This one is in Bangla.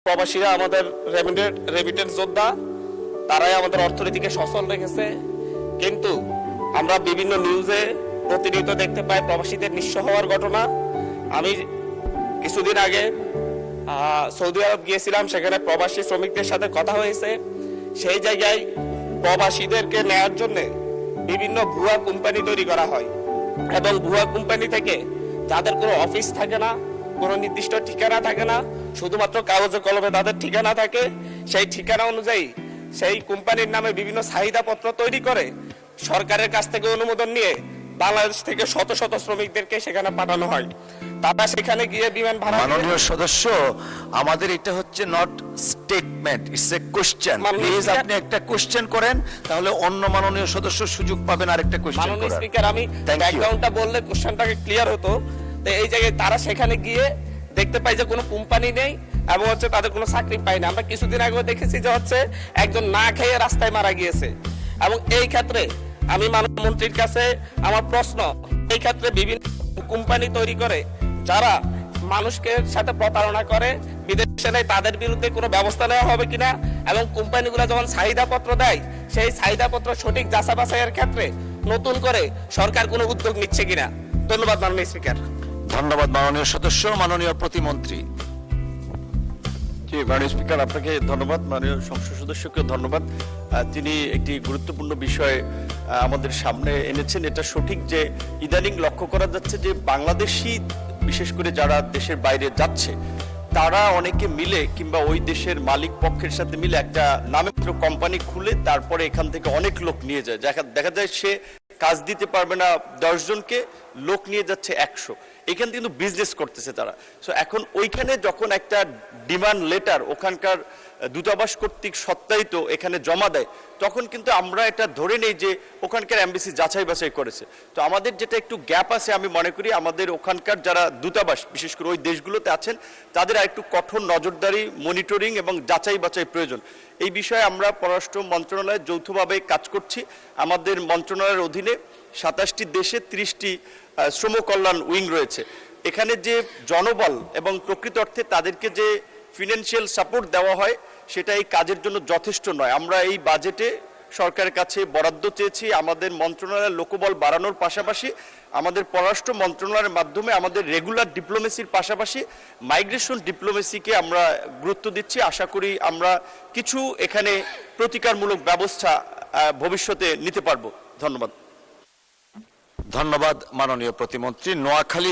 প্রবাসীরা আমাদের রেমিটেন্স যোদ্ধা, তারাই আমাদের অর্থনীতিকে সচল রেখেছে। কিন্তু আমরা বিভিন্ন নিউজে প্রতিনিয়ত দেখতে পাই প্রবাসীদের নিঃস্ব হওয়ার ঘটনা। আমি কিছুদিন আগে সৌদি আরব গিয়েছিলাম, সেখানে প্রবাসী শ্রমিকদের সাথে কথা হয়েছে। সেই জায়গায় প্রবাসীদেরকে নেওয়ার জন্য বিভিন্ন ভুয়া কোম্পানি তৈরি করা হয় এবং ভুয়া কোম্পানি থেকে যাদের কোনো অফিস থাকে না, কোনো নির্দিষ্ট ঠিকানা থাকে না, শুধুমাত্র কাগজে কলমে তাদের ঠিকানা থাকে, সেই ঠিকানা অনুযায়ী সেই কোম্পানির নামে বিভিন্ন চাহিদাপত্র তৈরি করে সরকারের কাছ থেকে অনুমোদন নিয়ে বাংলাদেশ থেকে শত শত শ্রমিকদেরকে সেখানে পাঠানো হয়। তারা সেখানে গিয়ে বিমান ভাড়া। মাননীয় সদস্য, আমাদের এটা হচ্ছে not statement, it's a question. Please আপনি একটা কোশ্চেন করেন, তাহলে অন্য মাননীয় সদস্য সুযোগ পাবেন আরেকটা কোশ্চেন করার। মাননীয় স্পিকার, আমি ব্যাকগ্রাউন্ডটা বললে কোশ্চেনটাকে ক্লিয়ার হতো। তো এই জায়গায় তারা সেখানে গিয়ে দেখতে পাই যে কোনো কোম্পানি নেই এবং হচ্ছে তাদের কোনো চাকরি পায় না। আমরা কিছুদিন আগেও দেখেছি যে হচ্ছে একজন না খেয়ে রাস্তায় মারা গিয়েছে। এবং এই ক্ষেত্রে আমি মাননীয় মন্ত্রীর কাছে আমার প্রশ্ন, এই ক্ষেত্রে বিভিন্ন কোম্পানি তৈরি করে যারা মানুষকে সাথে প্রতারণা করে বিদেশে নেয়, তাদের বিরুদ্ধে কোনো ব্যবস্থা নেওয়া হবে কিনা, এবং কোম্পানিগুলো যখন চাহিদাপত্র দেয় সেই চাহিদাপত্র সঠিক যাচাই বাছাইয়ের ক্ষেত্রে নতুন করে সরকার কোনো উদ্যোগ নিচ্ছে কিনা। ধন্যবাদ মাননীয় স্পিকার। ধন্যবাদ মাননীয় সদস্য। মাননীয় প্রতিমন্ত্রী। জি, মাননীয় স্পিকার, আপনাকে ধন্যবাদ। মাননীয় সংসদ সদস্যকে ধন্যবাদ। তিনি একটি গুরুত্বপূর্ণ বিষয় আমাদের সামনে এনেছেন। এটা সঠিক যে ইদানিং লক্ষ্য করা যাচ্ছে যে বাংলাদেশি, বিশেষ করে যারা দেশের বাইরে যাচ্ছে, তারা অনেকে মিলে কিংবা ওই দেশের মালিক পক্ষের সাথে মিলে একটা নামমাত্র কোম্পানি খুলে তারপরে এখান থেকে অনেক লোক নিয়ে যায়। দেখা যায় সে কাজ দিতে পারবে না 10 জনকে, লোক নিয়ে যাচ্ছে 100। এখান থেকে কিন্তু বিজনেস করতেছে তারা। সো এখন ওইখানে যখন একটা ডিমান্ড লেটার ওখানকার দূতাবাস কর্তৃক সত্যায়িত এখানে জমা দেয়, তখন কিন্তু আমরা এটা ধরে নেই যে ওখানকার এমবাসি যাচাই বাছাই করেছে। তো আমাদের যেটা একটু গ্যাপ আছে, আমি মনে করি আমাদের ওখানকার যারা দূতাবাস বিশেষ করে ওই দেশগুলোতে আছেন, তাদের আর একটু কঠোর নজরদারি, মনিটরিং এবং যাচাই বাছাই প্রয়োজন। এই বিষয়ে আমরা পররাষ্ট্র মন্ত্রণালয়ে যৌথভাবে কাজ করছি। আমাদের মন্ত্রণালয়ের অধীনে 27টি দেশে 30টি শ্রম কল্যাণ উইং রয়েছে। এখানে যে জনবল এবং প্রকৃত অর্থে তাদেরকে যে ফিনান্সিয়াল সাপোর্ট দেওয়া হয়, সেটা এই কাজের জন্য যথেষ্ট নয়। আমরা এই বাজেটে সরকারের কাছে বরাদ্দ চেয়েছি আমাদের মন্ত্রণালয়ের লোকবল বাড়ানোর পাশাপাশি আমাদের পররাষ্ট্র মন্ত্রণালয়ের মাধ্যমে আমাদের রেগুলার ডিপ্লোমেসির পাশাপাশি মাইগ্রেশন ডিপ্লোমেসিকে আমরা গুরুত্ব দিচ্ছি। আশা করি আমরা কিছু এখানে প্রতিকারমূলক ব্যবস্থা ভবিষ্যতে নিতে পারবো। ধন্যবাদ। ধন্যবাদ মাননীয় প্রতিমন্ত্রী। নোয়াখালী